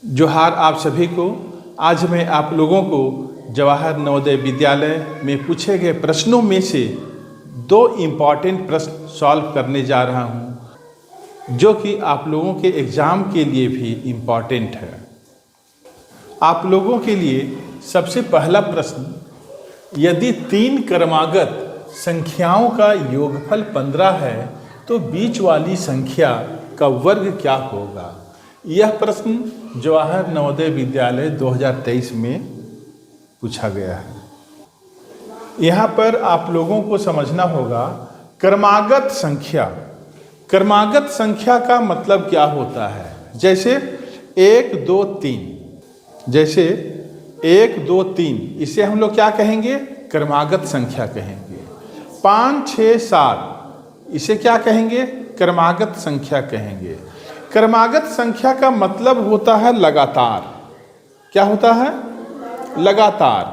जोहार आप सभी को। आज मैं आप लोगों को जवाहर नवोदय विद्यालय में पूछे गए प्रश्नों में से 2 इम्पॉर्टेंट प्रश्न सॉल्व करने जा रहा हूं, जो कि आप लोगों के एग्ज़ाम के लिए भी इम्पॉर्टेंट है। आप लोगों के लिए सबसे पहला प्रश्न, यदि 3 क्रमागत संख्याओं का योगफल 15 है तो बीच वाली संख्या का वर्ग क्या होगा? यह प्रश्न जवाहर नवोदय विद्यालय 2023 में पूछा गया है। यहाँ पर आप लोगों को समझना होगा क्रमागत संख्या। क्रमागत संख्या का मतलब क्या होता है? जैसे 1 2 3, जैसे 1 2 3, इसे हम लोग क्या कहेंगे? क्रमागत संख्या कहेंगे। 5 6 7, इसे क्या कहेंगे? क्रमागत संख्या कहेंगे। क्रमागत संख्या का मतलब होता है लगातार। क्या होता है? लगातार।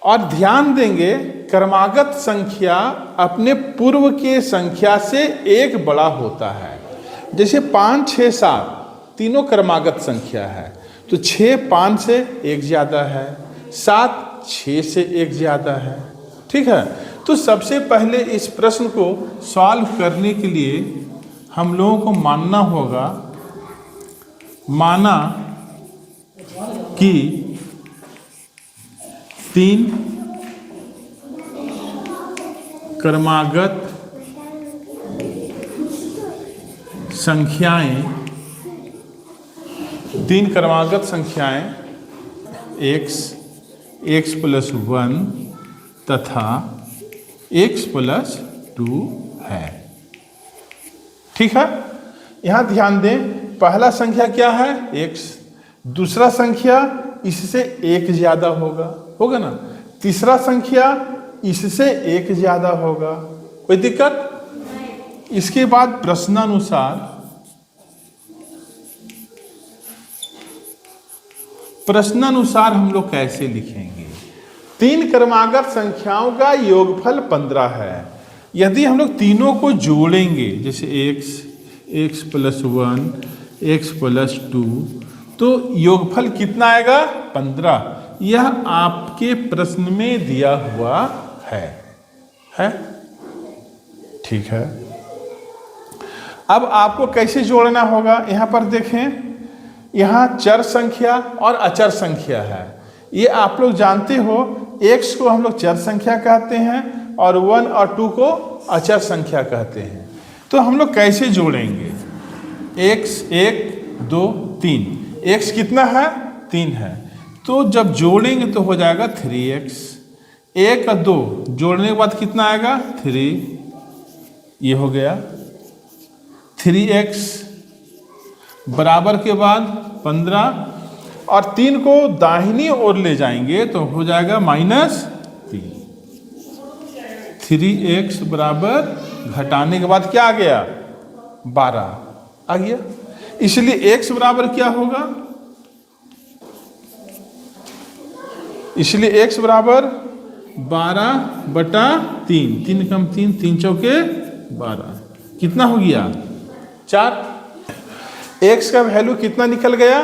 और ध्यान देंगे, क्रमागत संख्या अपने पूर्व के संख्या से 1 बड़ा होता है। जैसे 5 6 7 तीनों क्रमागत संख्या है, तो 6 5 से 1 ज़्यादा है, 7 6 से 1 ज़्यादा है। ठीक है, तो सबसे पहले इस प्रश्न को सॉल्व करने के लिए हम लोगों को माना कि 3 क्रमागत संख्याएं x + 1 तथा x + 2 है। ठीक है, यहाँ ध्यान दें, पहला संख्या क्या है? x। दूसरा संख्या इससे 1 ज़्यादा होगा ना। तीसरा संख्या इससे 1 ज़्यादा होगा। कोई दिक्कत? इसके बाद प्रश्नानुसार हम लोग कैसे लिखेंगे? 3 क्रमागत संख्याओं का योगफल 15 है। यदि हम लोग तीनों को जोड़ेंगे, जैसे x + 1 x + 2, तो योगफल कितना आएगा? 15। यह आपके प्रश्न में दिया हुआ है? ठीक है। अब आपको कैसे जोड़ना होगा? यहाँ पर देखें, यहाँ चर संख्या और अचर संख्या है। ये आप लोग जानते हो, x को हम लोग चर संख्या कहते हैं और 1 और 2 को अचर संख्या कहते हैं। तो हम लोग कैसे जोड़ेंगे? x 1 2 3, x कितना है? 3 है। तो जब जोड़ेंगे तो हो जाएगा 3x। 1 और 2 जोड़ने के बाद कितना आएगा? 3। ये हो गया 3x बराबर के बाद 15, और 3 को दाहिनी ओर ले जाएंगे तो हो जाएगा -3। 3x बराबर घटाने के बाद क्या आ गया? 12 आ गया। इसलिए x बराबर क्या होगा? इसलिए x बराबर 12/3। 3 कम 3, 3 चौके 12। कितना हो गया? 4। x का वैल्यू कितना निकल गया?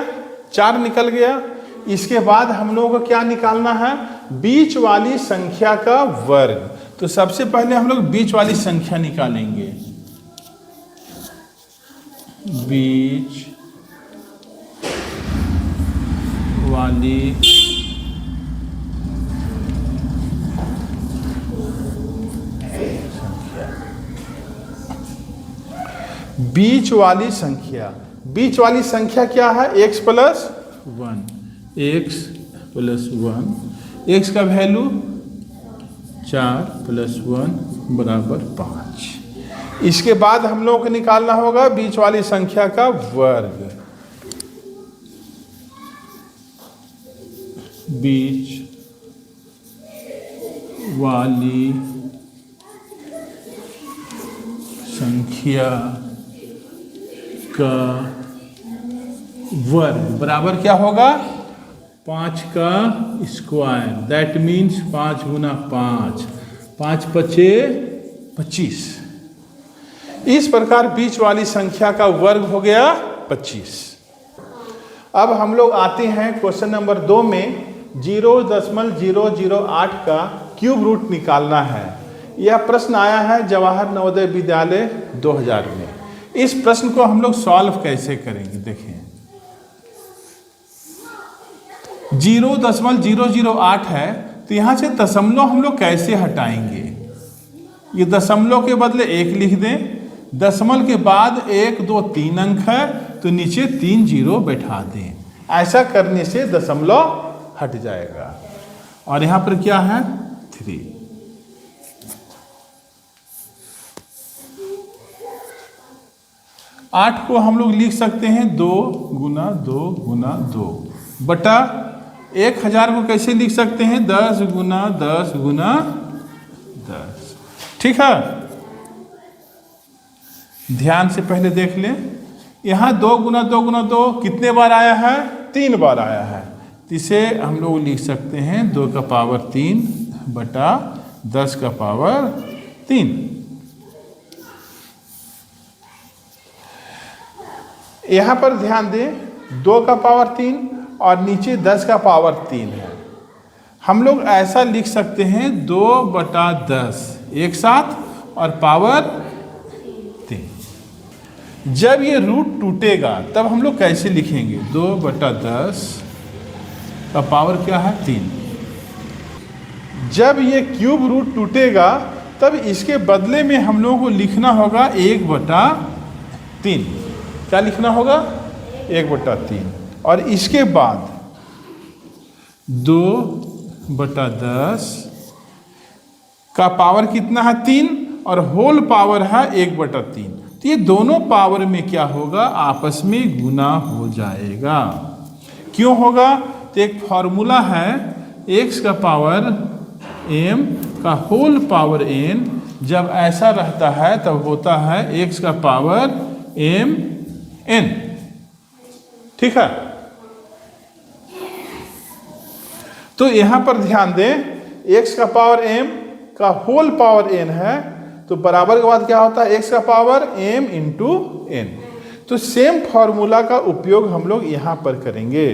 4 निकल गया। इसके बाद हम लोगों को क्या निकालना है? बीच वाली संख्या का वर्ग। तो सबसे पहले हम लोग बीच वाली संख्या निकालेंगे। बीच वाली बीच वाली संख्या क्या है? x + 1। x + 1, x का वैल्यू 4 + 1 = 5। इसके बाद हम लोग को निकालना होगा बीच वाली संख्या का वर्ग। बीच वाली संख्या का वर्ग बराबर क्या होगा? 5 का स्क्वायर। That means 5 × 5, 5 × 5 = 25। इस प्रकार बीच वाली संख्या का वर्ग हो गया 25। अब हम लोग आते हैं क्वेश्चन नंबर 2 में 0.008 का क्यूब रूट निकालना है। यह प्रश्न आया है जवाहर नवोदय विद्यालय 2000 में। इस प्रश्न को हम लोग सॉल्व कैसे करेंगे, देखें। 0.008 है तो यहाँ से दशमलव हम लोग कैसे हटाएंगे। ये दशमलव के बदले 1 लिख दें, दशमलव के बाद 1 2 3 अंक है तो नीचे 3 जीरो बैठा दें। ऐसा करने से दशमलव हट जाएगा। और यहाँ पर क्या है 3। आठ को हम लोग लिख सकते हैं 2 गुना 2 गुना 2 बटा 1000 को कैसे लिख सकते हैं 10 गुना 10 गुना 10। ठीक है, ध्यान से पहले देख लें। यहाँ 2 गुना 2 गुना 2 कितने बार आया है, 3 बार आया है। इसे हम लोग लिख सकते हैं 2 का पावर 3 बटा 10 का पावर 3। यहाँ पर ध्यान दें 2 का पावर 3 और नीचे 10 का पावर 3 है। हम लोग ऐसा लिख सकते हैं 2 बटा 10 एक साथ और पावर 3। जब ये रूट टूटेगा तब हम लोग कैसे लिखेंगे 2 बटा 10 का पावर क्या है 3। जब ये क्यूब रूट टूटेगा तब इसके बदले में हम लोगों को लिखना होगा 1 बटा 3। क्या लिखना होगा 1 बटा 3। और इसके बाद 2 बटा 10 का पावर कितना है 3 और होल पावर है 1 बटा 3। तो ये दोनों पावर में क्या होगा आपस में गुना हो जाएगा। क्यों होगा, तो एक फॉर्मूला है x का पावर m का होल पावर n। जब ऐसा रहता है तब होता है x का पावर m n। ठीक है, तो यहां पर ध्यान दें x का पावर m का होल पावर n है तो बराबर के बाद क्या होता है x का पावर m इंटू n। तो सेम फॉर्मूला का उपयोग हम लोग यहाँ पर करेंगे।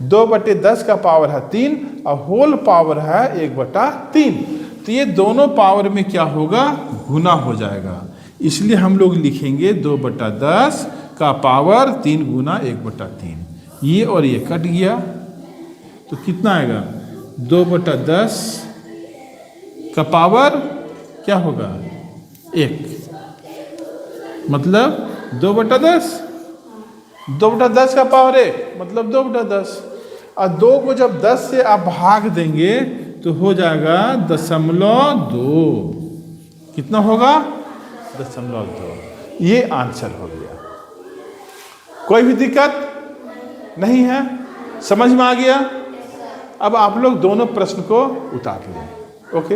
2 बटे 10 का पावर है 3 और होल पावर है 1 बटा 3। तो ये दोनों पावर में क्या होगा गुना हो जाएगा। इसलिए हम लोग लिखेंगे 2 बटा 10 का पावर 3 गुना 1 बटा 3। ये और ये कट गया तो कितना आएगा 2 बटा 10 का पावर क्या होगा 1, मतलब 2 बटा 10। 2 बटा 10 का पावर 1 मतलब 2 बटा 10। और 2 को जब 10 से आप भाग देंगे तो हो जाएगा 0.2। कितना होगा 0.2। ये आंसर हो गया। कोई भी दिक्कत नहीं है, समझ में आ गया। अब आप लोग दोनों प्रश्न को उतार लें। ओके।